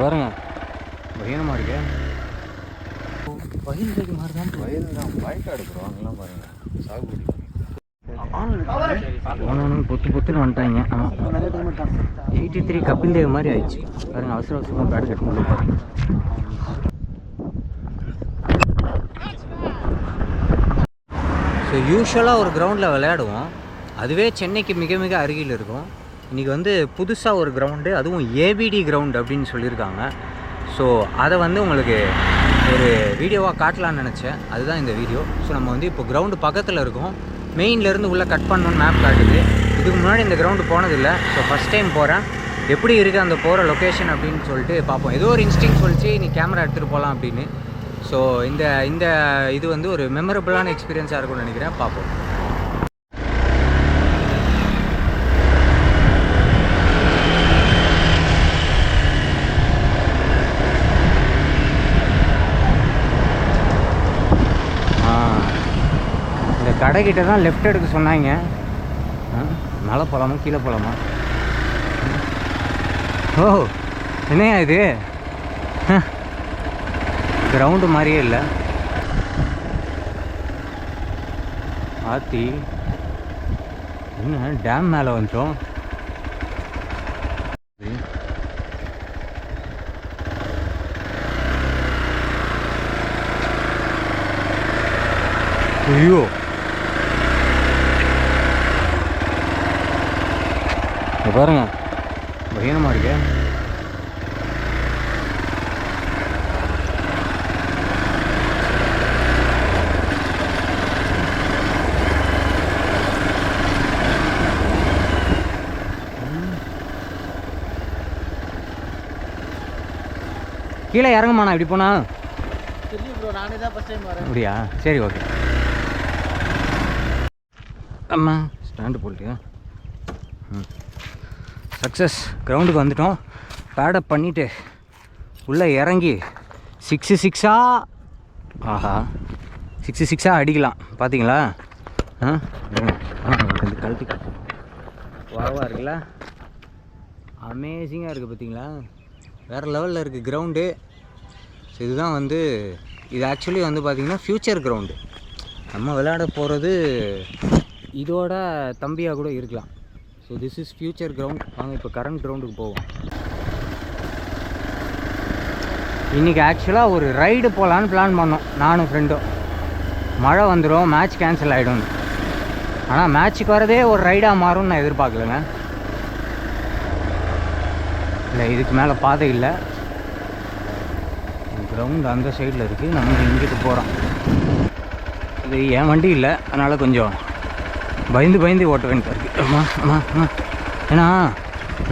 பாருங்க பயணமாக இருக்கு. வயல் மாதிரி தான், வயல் தான். வயக்காடு ப்ரோ, அங்கெல்லாம் பாருங்க சாகுபடி ஒன்று பொத்துன்னு வந்துட்டாங்க. ஆமாம் 83 கபில் தேவ் மாதிரி ஆயிடுச்சு பாருங்க. அவசர அவசரமாக பேட் கட் பண்ணி பாருங்க. ஸோ யூஸ்வலாக ஒரு கிரவுண்டில் விளையாடுவோம், அதுவே சென்னைக்கு மிக மிக அருகில் இருக்கும். இன்றைக்கி வந்து புதுசாக ஒரு கிரவுண்டு, அதுவும் ஏபிடி கிரவுண்ட் அப்படின்னு சொல்லியிருக்காங்க. ஸோ அதை வந்து உங்களுக்கு ஒரு வீடியோவாக காட்டலான்னு நினச்சேன், அதுதான் இந்த வீடியோ. ஸோ நம்ம வந்து இப்போ கிரவுண்டு பக்கத்தில் இருக்கோம். மெயின்லேருந்து உள்ளே கட் பண்ணணுன்னு மேப் காட்டுது. இதுக்கு முன்னாடி இந்த கிரவுண்டு போனதில்லை. ஸோ ஃபஸ்ட் டைம் போகிறேன். எப்படி இருக்குது அந்த போகிற லொக்கேஷன் அப்படின்னு சொல்லிட்டு பார்ப்போம். ஏதோ ஒரு இன்ஸ்டிங் சொல்லிச்சு நீ கேமரா எடுத்துகிட்டு போகலாம் அப்படின்னு. ஸோ இந்த இது வந்து ஒரு மெமரபுளான எக்ஸ்பீரியன்ஸாக இருக்கும்னு நினைக்கிறேன். பார்ப்போம். இந்த கடைக்கிட்ட தான் லெஃப்ட் எடுக்க சொன்னாங்க. மேலே போகலாமா கீழே போகலாமா? ஓ என்னையா இது, கிரவுண்டு மாதிரியே இல்லை. ஆத்தி என்ன டேம் மேலே வந்துட்டோம். ஐயோ பாருங்க பயணமாக இருக்கு. கீழே இறங்குமாண்ணா இப்படி போனா? நானே தான் ஃபர்ஸ்ட் டைம் வரேன். அப்படியா, சரி ஓகே. அம்மா ஸ்டாண்டு போட்டியா? சக்ஸஸ், கிரவுண்டுக்கு வந்துட்டோம். பேடப் பண்ணிவிட்டு உள்ளே இறங்கி 6-6 ஆஹா 6-6 அடிக்கலாம். பார்த்தீங்களா? கழட்டி வாவா இருக்குல்ல, அமேசிங்காக இருக்குது. பார்த்தீங்களா, வேறு லெவலில் இருக்குது கிரவுண்டு. ஸோ இதுதான் வந்து இது ஆக்சுவலி வந்து பார்த்திங்கன்னா ஃப்யூச்சர் கிரவுண்டு. நம்ம விளையாட போகிறது இதோட தம்பியாக கூட இருக்கலாம். So this is future ground. வாங்க இப்போ கரண்ட் கிரவுண்டுக்கு போவோம். இன்றைக்கி ஆக்சுவலாக ஒரு ரைடு போகலான்னு பிளான் பண்ணோம் நானும் ஃப்ரெண்டும். மழை வந்துடும், மேட்ச் கேன்சல் ஆகிடும். ஆனால் மேட்ச்சுக்கு வரதே ஒரு ரைடாக மாறும்னு நான் எதிர்பார்க்கலங்க. இல்லை இதுக்கு மேலே பாதை இல்லை. கிரவுண்டு அந்த சைடில் இருக்குது, நம்ம இங்கிட்டு போகிறோம். இது என் வண்டி இல்லை, அதனால் கொஞ்சம் பயந்து ஓட்ட வேண்டியது இருக்குது. ஆமாம் ஏன்னா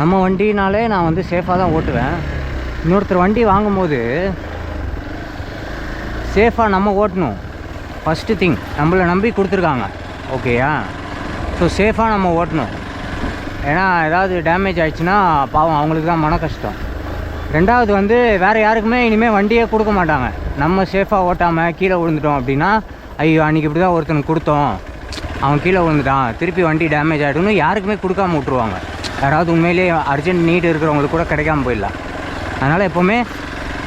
நம்ம வண்டினாலே நான் வந்து சேஃபாக தான் ஓட்டுவேன். இன்னொருத்தர் வண்டி வாங்கும்போது சேஃபாக நம்ம ஓட்டணும். ஃபஸ்ட்டு திங், நம்மளை நம்பி கொடுத்துருக்காங்க, ஓகேயா? ஸோ சேஃபாக நம்ம ஓட்டணும். ஏன்னா ஏதாவது டேமேஜ் ஆகிடுச்சுன்னா பாவம் அவங்களுக்கு தான் மன கஷ்டம். ரெண்டாவது வந்து வேறு யாருக்குமே இனிமேல் வண்டியே கொடுக்க மாட்டாங்க. நம்ம சேஃபாக ஓட்டாமல் கீழே விழுந்துட்டோம் அப்படின்னா, ஐயோ அன்றைக்கி இப்படி தான் ஒருத்தனுக்கு கொடுத்தோம், அவன் கீழே விழுந்துட்டான், திருப்பி வண்டி டேமேஜ் ஆகிடும்னு யாருக்குமே கொடுக்காம விட்ருவாங்க. யாராவது உண்மையிலேயே அர்ஜென்ட் நீட் இருக்கிறவங்களுக்கு கூட கிடைக்காம போயிடலாம். அதனால் எப்போவுமே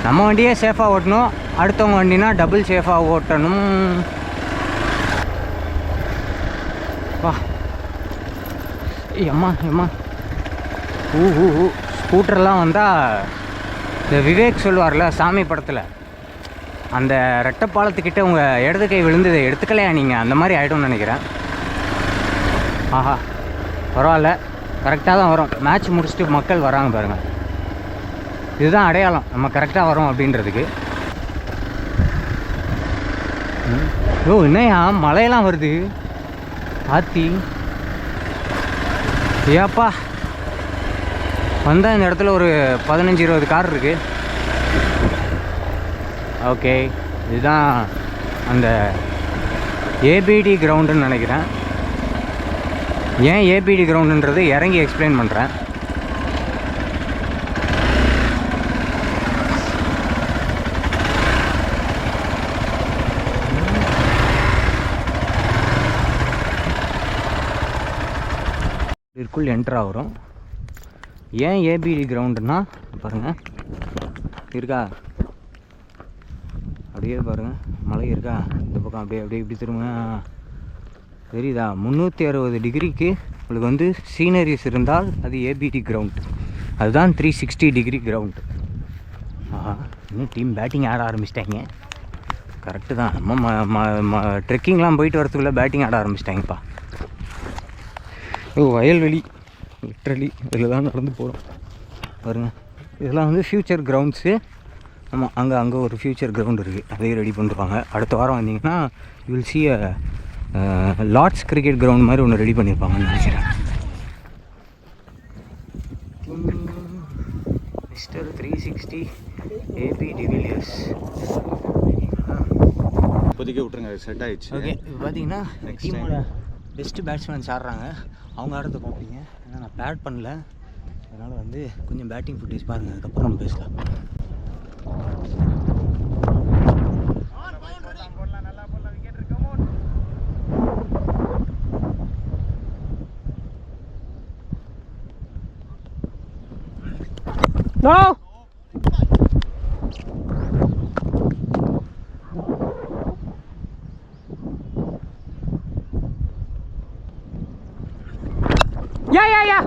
நம்ம வண்டியே சேஃபாக ஓட்டணும். அடுத்தவங்க வண்டினா டபுள் சேஃபாக ஓட்டணும். வா எம்மா ஸ்கூட்டர்லாம் வந்தால் இந்த விவேக் சொல்லுவார்ல சாமி படத்தில், அந்த ரெட்டைப்பாலத்துக்கிட்ட உங்கள் இடது கை விழுந்ததை எடுத்துக்கலையா நீங்கள், அந்த மாதிரி ஆகிடும்னு நினைக்கிறேன். ஆஹா பரவாயில்ல, கரெக்டாக தான் வரும். மேட்ச் முடிச்சுட்டு மக்கள் வராங்க பாருங்கள். இதுதான் அடையாளம் நம்ம கரெக்டாக வரோம் அப்படின்றதுக்கு. ஓ என்னையா மழையெல்லாம் வருது, ஆத்தி ஏப்பா. வந்தால் இந்த இடத்துல ஒரு 15-20 கார் இருக்குது. ஓகே, இதுதான் அந்த ஏபிடி கிரவுண்டுன்னு நினைக்கிறேன். ஏன் ஏபிடி கிரவுண்டுன்றது இறங்கி எக்ஸ்பிளைன் பண்ணுறேன். இதற்குள் என்ட்ரு ஆகிறோம். ஏன் ஏபிடி கிரவுண்டுன்னா பாருங்கள், இருக்கா? அப்படியே பாருங்கள், மலை இருக்கா? இந்த பக்கம் அப்படியே அப்படியே இப்படி திரும்ப தெரியுதா? 360 டிகிரிக்கு உங்களுக்கு வந்து சீனரிஸ் இருந்தால் அது ஏபிடி கிரவுண்ட். அதுதான் 360 டிகிரி கிரவுண்ட். இன்னும் டீம் பேட்டிங் ஆட ஆரம்பிச்சிட்டாங்க. கரெக்டு தான். நம்ம ட்ரெக்கிங்லாம் போயிட்டு வரதுக்குள்ளே பேட்டிங் ஆட ஆரம்பிச்சிட்டாங்கப்பா. வயல்வெளி லிட்ரலி இதில் தான் நடந்து போகிறோம் பாருங்க. இதெல்லாம் வந்து ஃப்யூச்சர் கிரவுண்ட்ஸு. ஆமாம், அங்கே ஒரு ஃப்யூச்சர் கிரவுண்ட் இருக்குது, அதையும் ரெடி பண்ணிருவாங்க. அடுத்த வாரம் வந்தீங்கன்னா you will see Lord's cricket ground மாதிரி ஒன்று ரெடி பண்ணியிருப்பாங்கன்னு நினைக்கிறேன். Mister 360 AB de Villiers. இப்போதைக்கு விட்டுருங்க, செட் ஆயிடுச்சு. ஓகே, இப்போ பார்த்தீங்கன்னா டீமோட பெஸ்ட்டு பேட்ஸ்மேன்ஸ் ஆடுறாங்க. அவங்க ஆடுறத பார்ப்பீங்க. ஏன்னா நான் பேட் பண்ணல, அதனால் வந்து கொஞ்சம் பேட்டிங் ஃபுட்டேஜ் பாருங்கள், அதுக்கப்புறம் நம்ம பேசலாம். No! Yeah.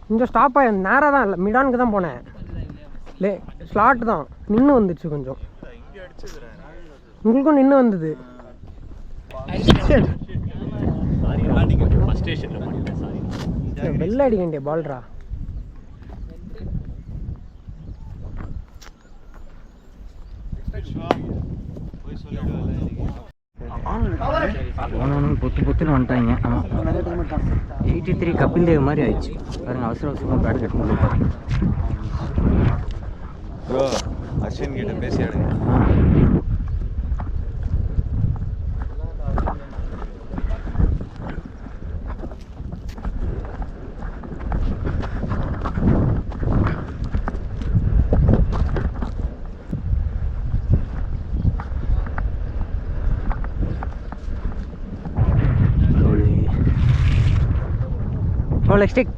கொஞ்சம் ஸ்டாப் ஆகி நேராக தான் இல்லை, மிடானுக்கு தான் போனேன். ஸ்லாட் தான் நின்று வந்துச்சு. கொஞ்சம் உங்களுக்கும் நின்று வந்தது. வெள்ளை அடிக்க வேண்டிய பால்ரா. பொத்துன்னு வந்துட்டாங்க. ஆமாம், 83 கபில் தேவ் மாதிரி ஆயிடுச்சு பாருங்க. அவசரமாக பேட் கட் பண்ணி பாருங்க. ப்ரோ அஸ்வின் கிட்ட பேசி ஆடுங்க. Like stick.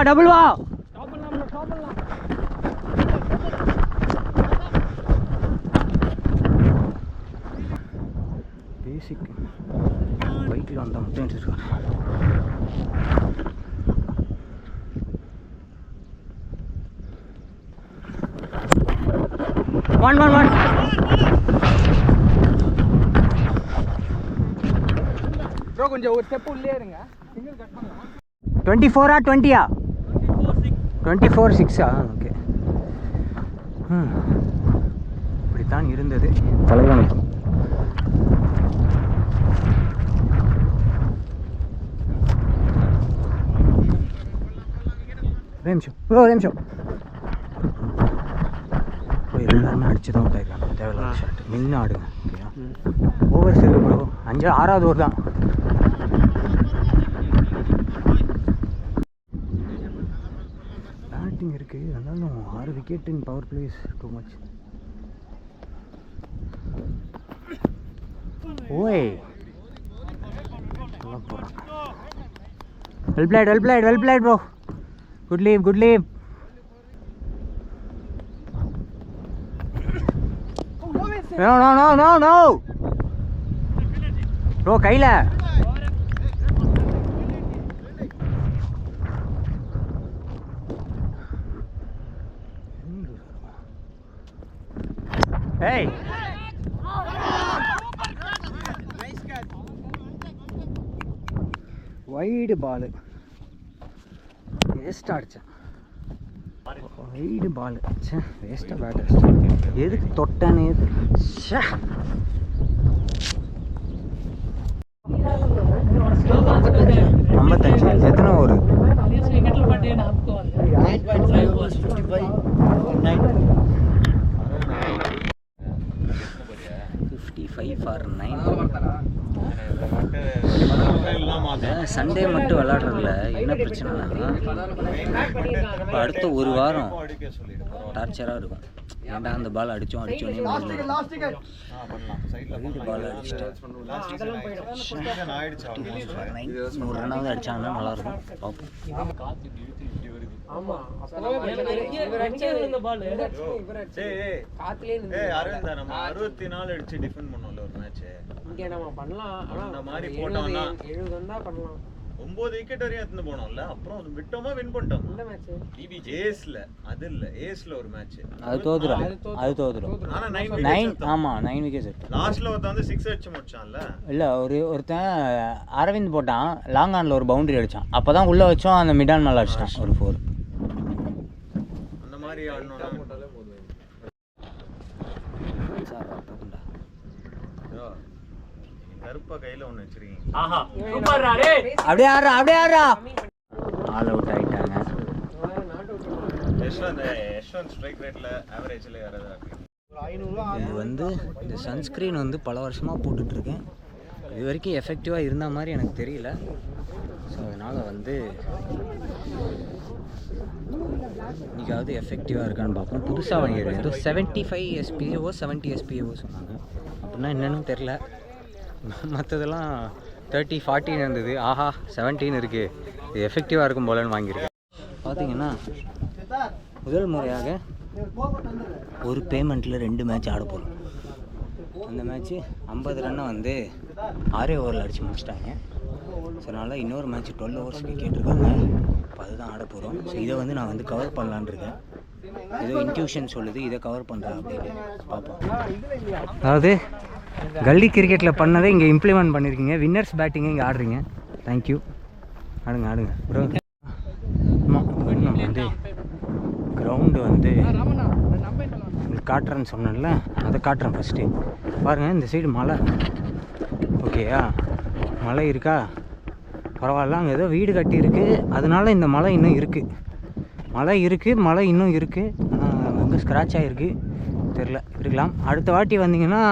டபுள் வா. பேசிக் பைக்கில் வந்தால் மட்டும் எடுத்துருக்கேன். ஒன் ப்ரோ கொஞ்சம் ஒரு ஸ்டெப் உள்ளே இருங்க. 24 20 24 6. ஓகே, இப்படித்தான் இருந்தது தலைவனுக்கு. நிமிஷம் எல்லாருமே அடிச்சு தான் விட்டாயிருக்காங்க. தேவையில்லாத ஷாட் மெயின் ஆடுங்க. ஓகேயா, ஓவர் சரி ப்ரோ. 6வது ஓவர் தான். பேட்டிங் இருக்குது, அதனால 6 விக்கெட் இன் பவர் பிளேஸ் டூ மச். ஓய் நல்லா போகிறான். Well plate bro. Good leave. No. Bro கையில் ஏய் வைடு பால் வேஸ்ட்டாக அடித்தேன். வைடு பால் சே வேஸ்ட்டாக பேட் அடிச்சேன். எதுக்கு தொட்டானே ச்சே. 55 எத்தனை ஓவர்? 55 ஃபார் 9. சண்டே மட்டும் விளாட்றதுல என்ன பிரச்சனைனா இப்போ அடுத்த ஒரு வாரம் டார்ச்சராக இருக்கும். ஏன்டா அந்த பால் அடித்தோன்னே வீடு பால் அடிச்சிட்டேன். ஒரு ரன்னாவது அடித்தாங்கன்னா நல்லாயிருக்கும். பார்ப்போம். ஒன்பது விக்கெட் வரையும் எடுத்து போனோம்ல. அப்புறம் அது விட்டோமா வின் பண்ணிட்டோம். ஏஸ்ல அது இல்ல, ஏஸ்ல ஒரு மேட்ச் அது தோத்துறோம். ஆனா 9 ஆமா 9 விக்கெட். லாஸ்ட்ல ஒருத்தன் வந்து 6 அடிச்சு முடிச்சான்ல. இல்ல ஒருத்தன் அரவிந்த் போட்டான், லாங் ஆன்ல ஒரு பவுண்டரி அடிச்சான். அப்பதான் உள்ள வச்சோம், அந்த மிட் ஆன் மேல அடிச்சிட்டான் ஒரு 4. அந்த மாதிரி ஆடணும்னா கருப்பா கையில ஒண்ணு வச்சிருக்கீங்க. அப்படியே ஆடுறா ஆல் அவுட் ஆயிட்டாங்க. யஷ்வந்த் ஸ்ட்ரைக் ரேட்ல ஆவரேஜ்ல வரதா இருக்கு. இது வந்து இந்த சன்ஸ்க்ரீன் வந்து பல வருஷமாக போட்டுட்ருக்கேன். இது வரைக்கும் எஃபெக்டிவாக இருந்த மாதிரி எனக்கு தெரியல. ஸோ அதனால் வந்து இன்றைக்காவது எஃபெக்டிவாக இருக்கான்னு பார்ப்போம். புதுசாக வாங்கியிருக்கேன். ஏதோ 75 SPAவோ 70 SPAவோ சொன்னாங்க. அப்படின்னா என்னன்னு தெரில. மற்றதெல்லாம் 30 40 இருந்தது. ஆஹா 17 இருக்குது, இது எஃபெக்டிவாக இருக்கும் போலன்னு வாங்கியிருக்கேன். பார்த்தீங்கன்னா முதல் முறையாக ஒரு பேமெண்ட்டில் 2 மேட்ச் ஆட போகிறோம். அந்த மேட்ச்சு 50 ரன்னை வந்து 6 ஓவரில் அடித்து முடிச்சிட்டாங்க. ஸோ அதனால் இன்னொரு மேட்ச் 12 ஓவர்ஸ்க்கு கேட்டிருக்காங்க. இப்போ அதுதான் ஆட போகிறோம். ஸோ இதை வந்து நான் வந்து கவர் பண்ணலான் இருக்கேன். ஏதோ இன்ட்யூஷன் சொல்லுது, இதை கவர் பண்ணுறேன் அப்படின்னு பார்ப்போம். அதாவது கல்லி கிரிக்கெட்டில் பண்ணதை இங்கே இம்ப்ளிமெண்ட் பண்ணியிருக்கீங்க. வின்னர்ஸ் பேட்டிங்கை இங்கே ஆடுறீங்க. தேங்க்யூ. ஆடுங்க ப்ரோ. ஆமாம் வந்து கிரவுண்டு வந்து காட்டுறேன்னு சொன்னேன்ல, அதை காட்டுறேன் ஃபஸ்ட்டு. பாருங்கள், இந்த சைடு மலை. ஓகேயா, மலை இருக்கா? பரவாயில்ல. அங்கே ஏதோ வீடு கட்டியிருக்கு, அதனால இந்த மலை இன்னும் இருக்குது. மலை இன்னும் இருக்குது. அங்கே ஸ்க்ராட்ச் ஆகிருக்கு, தெரில, இருக்கலாம். அடுத்த வாட்டி வந்தீங்கன்னா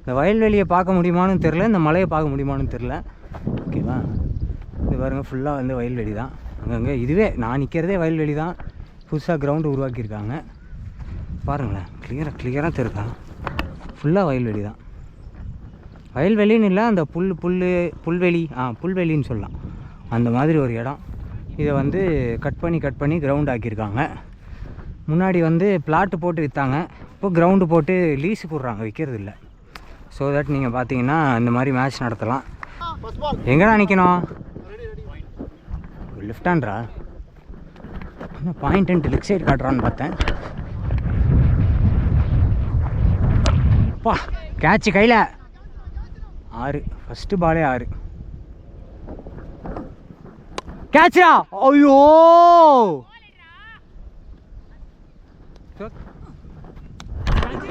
இந்த வயல்வெளியை பார்க்க முடியுமான்னு தெரில, இந்த மலையை பார்க்க முடியுமான்னு தெரில. ஓகேவா, இது பாருங்கள் ஃபுல்லாக வந்து வயல்வெளி தான். அங்கங்கே இதுவே நான் நிற்கிறதே வயல்வெளி தான். புதுசாக கிரவுண்டு உருவாக்கியிருக்காங்க. பாருங்களேன், கிளியராக தெரியுதா? ஃபுல்லாக வயல்வெளி தான். வயல்வெளின்னு இல்லை, அந்த புல்வெளின்னு சொல்லலாம். அந்த மாதிரி ஒரு இடம். இதை வந்து கட் பண்ணி கிரவுண்ட் ஆக்கியிருக்காங்க. முன்னாடி வந்து பிளாட்டு போட்டு விற்றாங்க, இப்போ கிரவுண்டு போட்டு லீஸு போடுறாங்க, விற்கிறது இல்லை. ஸோ தட் நீங்கள் பார்த்தீங்கன்னா இந்த மாதிரி மேட்ச் நடத்தலாம். எங்கடா நிற்கணும்? லெஃப்ட் ஹேண்ட்ரா? என்ன பாயிண்ட் லெஃப்ட் சைடு காட்டுறான்னு பார்த்தேன். பா, கேட்சு கையில் 6. ஃபஸ்ட்டு பாலே 6. கேட்சா! ஐயோ,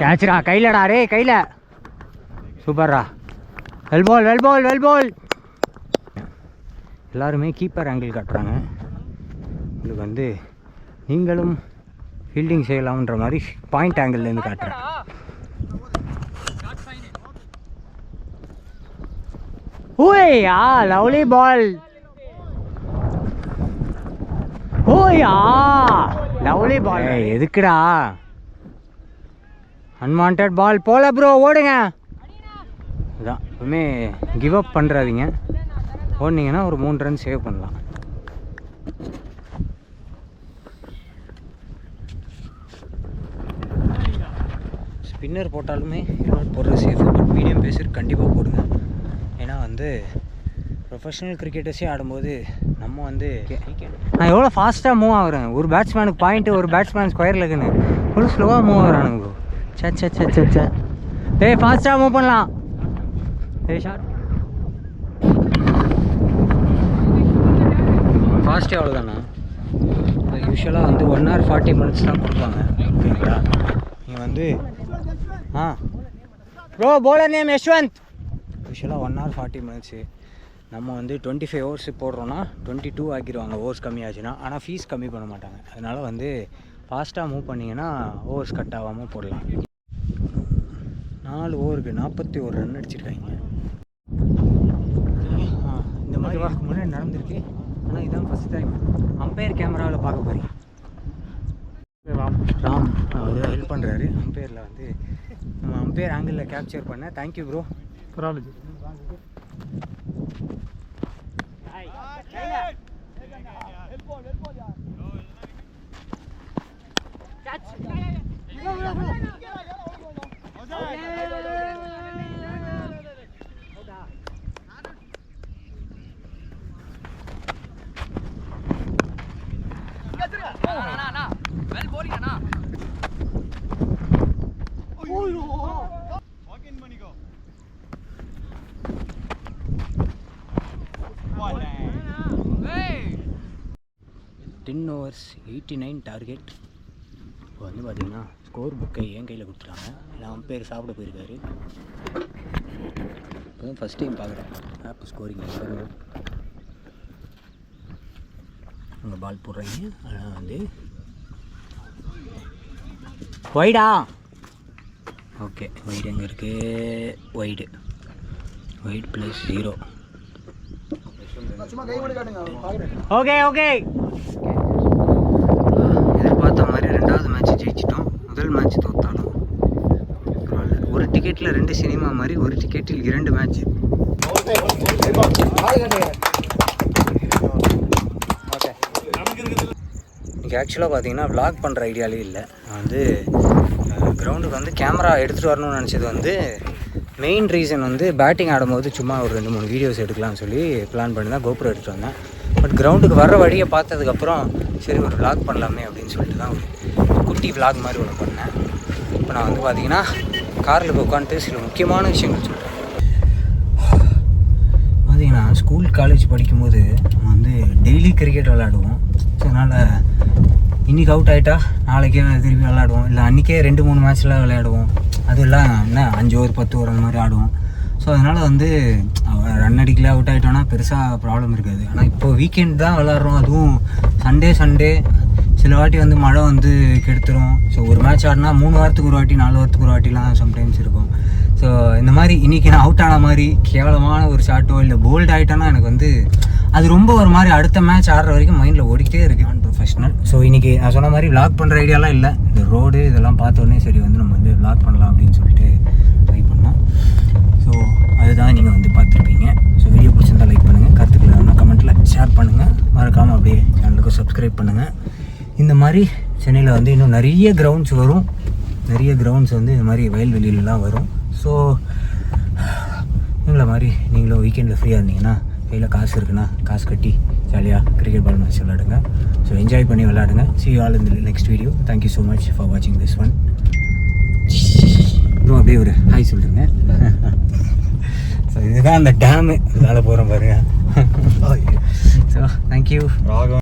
கேட்சுடா, கையிலடா ரே, கையில். சூப்பர்ரா. Well ball. எல்லாருமே கீப்பர் ஆங்கிள் காட்டுறாங்க. உங்களுக்கு வந்து நீங்களும் ஃபீல்டிங் செய்யலாம்ன்ற மாதிரி பாயிண்ட் ஆங்கிள்லேருந்து காட்டுறேன். ஓய்யா, லவ்லி பால். ஓய்யா, லவ்லி பால். எதுக்குடா அன்வான்ட் பால் போல ப்ரோ, ஓடுங்க. அதான் எப்பவுமே கிவ் அப் பண்ணுறாதீங்க. ஓடினீங்கன்னா ஒரு 3 ரன் சேவ் பண்ணலாம். ஸ்பின்னர் போட்டாலுமே ஹெல்மெட் போடுறது சேஃபு. பட் மீடியம் பேஸர் கண்டிப்பாக போடுங்க. ஏன்னா வந்து ப்ரொஃபஷனல் கிரிக்கெட்டர்ஸே ஆடும்போது நம்ம வந்து நான் எவ்வளோ ஃபாஸ்ட்டாக மூவ் ஆகுறேன். ஒரு பேட்ஸ்மேனுக்கு பாயிண்ட்டு, ஒரு பேட்ஸ்மேன் ஸ்கொயர் லெக்குன்னு ஃபுல் ஸ்லோவாக மூவ் ஆகுறானுங்க ப்ரோ. சே ஏய், ஃபாஸ்ட்டாக மூவ் பண்ணலாம். ஏய் ஷாட். ஃபாஸ்ட்டே அவ்வளோதாண்ணா. யூஸ்வலாக வந்து 1 hour 40 minutes தான் கொடுப்பாங்க. ஓகேங்களா? நீங்கள் வந்து ப்ரோ போலர் நேம் யஷ்வந்த். யூஸ்வலாக 1 hour 40 minutes. நம்ம வந்து 25 hours போடுறோன்னா 22 ஆக்கிடுவாங்க ஓவர்ஸ் கம்மியாச்சுன்னா. ஆனால் ஃபீஸ் கம்மி பண்ண மாட்டாங்க. அதனால் வந்து ஃபாஸ்ட்டாக மூவ் பண்ணிங்கன்னா ஓவர்ஸ் கட் ஆகாமல் போடலாம். 4 ஓவருக்கு 41 ரன் அடிச்சிருக்காங்க. இந்த மாதிரி இதுக்கு முன்னாடி நடந்திருக்கு. ஆனால் இதுதான் ஃபஸ்ட் டைம் அம்பையர் கேமராவில் பார்க்க போகிறீங்க. ராம் அவர் ஹெல்ப் பண்ணுறாரு. அம்பையரில் வந்து நம்ம அம்பையர் ஆங்கிளில் கேப்சர் பண்ணேன். Thank you bro. பரவாயில்ல. overs 89 target. இப்போ வந்து பார்த்திங்கன்னா ஸ்கோர் புக்கை என் கையில் கொடுத்துட்டாங்க. நான் அம்பையர் சாப்பிட போயிருக்காரு. இப்போ தான் ஃபஸ்ட் டைம் பார்க்குறேன் ஆப் ஸ்கோரிங். அங்கே பால் போடுறாங்க. ஆனால் வந்து ஒய்டா. ஓகே ஒய்டு எங்கே இருக்குது? ஒய்டு +0. ஓகே ஓகே எதிர்பார்த்த மாதிரி 2வது மேட்ச் ஜெயிச்சிட்டோம். முதல் மேட்ச் தோத்தாலும் ஒரு டிக்கெட்டில் 2 சினிமா மாதிரி, ஒரு டிக்கெட்டில் 2 மேட்ச். இன்றைக்கி ஆக்சுவலாக பார்த்தீங்கன்னா விளாக் பண்ணுற ஐடியாலே இல்லை. நான் வந்து கிரவுண்டுக்கு வந்து கேமரா எடுத்துகிட்டு வரணும்னு நினச்சது வந்து மெயின் ரீசன் வந்து பேட்டிங் ஆடும்போது சும்மா ஒரு 2-3 வீடியோஸ் எடுக்கலாம்னு சொல்லி பிளான் பண்ணி தான் கோப்ரோ எடுத்துகிட்டு வந்தேன். பட் கிரவுண்டுக்கு வர வழியை பார்த்ததுக்கப்புறம் சரி ஒரு விளாக் பண்ணலாமே அப்படின்னு சொல்லிட்டு தான் ஒரு குட்டி விளாக் மாதிரி ஒன்று பண்ணேன். இப்போ நான் வந்து பார்த்திங்கன்னா காரில் போய் உட்காந்துட்டு சில முக்கியமான விஷயங்கள் சொல்கிறேன். பார்த்திங்கன்னா ஸ்கூல் காலேஜ் படிக்கும்போது நம்ம வந்து டெய்லி கிரிக்கெட் விளாடுவோம். ஸோ அதனால் இன்றைக்கி அவுட் ஆகிட்டா நாளைக்கே திருப்பி விளாடுவோம். இல்லை அன்றைக்கே 2-3 மேட்ச்லாம் விளையாடுவோம். அதெல்லாம் என்ன 5 over 10 over அந்த மாதிரி ஆடுவோம். ஸோ அதனால் வந்து ரன் அடிக்கல அவுட் ஆகிட்டோன்னா பெருசாக ப்ராப்ளம் இருக்காது. ஆனால் இப்போ வீக்கெண்ட் தான் விளாட்றோம். அதுவும் சண்டே சில வாட்டி வந்து மழை வந்து கெடுத்துரும். ஸோ ஒரு மேட்ச் ஆடினா 3 வாரத்துக்கு ஒரு வாட்டி 4 வாரத்துக்கு ஒரு வாட்டிலாம் சம்டைம்ஸ் இருக்கும். ஸோ இந்த மாதிரி இன்றைக்கி நான் அவுட் ஆன மாதிரி கேவலமான ஒரு ஷாட்டோ இல்லை போல்ட் ஆகிட்டோன்னா எனக்கு வந்து அது ரொம்ப ஒரு மாதிரி அடுத்த மேட்ச் ஆடுற வரைக்கும் மைண்டில் ஓடிக்கிட்டே இருக்குது. நான் ப்ரொஃபஷனல். ஸோ இன்றைக்கி நான் சொன்ன மாதிரி விளாக் பண்ணுற ஐடியாலாம் இல்லை. இந்த ரோடு இதெல்லாம் பார்த்தோன்னே சரி வந்து நம்ம வந்து விளாக் பண்ணலாம் அப்படின்னு சொல்லிட்டு ட்ரை பண்ணோம். ஸோ அதுதான் நீங்கள் வந்து பார்த்துருப்பீங்க. ஸோ வீடியோ பிடிச்சிருந்தா லைக் பண்ணுங்கள், கருத்துக்கள் வேணும்னா கமெண்ட்டில் ஷேர் பண்ணுங்கள், மறக்காமல் அப்படியே சேனலுக்கு சப்ஸ்கிரைப் பண்ணுங்கள். இந்த மாதிரி சென்னையில் வந்து இன்னும் நிறைய கிரவுண்ட்ஸ் வரும். நிறைய கிரவுண்ட்ஸ் வந்து இந்த மாதிரி வயல்வெளியிலலாம் வரும். ஸோ எங்களை மாதிரி நீங்களும் வீக்கெண்டில் ஃப்ரீயாக இருந்தீங்கன்னா கையில் காசு இருக்குன்னா காசு கட்டி ஜாலியாக கிரிக்கெட் பால் மேட்ச் விளாடுங்க. ஸோ என்ஜாய் பண்ணி விளாடுங்க. See you all in the next video. Thank you so much for watching this one. Bro அப்படியே ஒரு ஹாய் சொல்லுங்க. ஸோ இதுதான் அந்த டேமு. இதனால் போகிறோம் பாருங்கள். So thank you.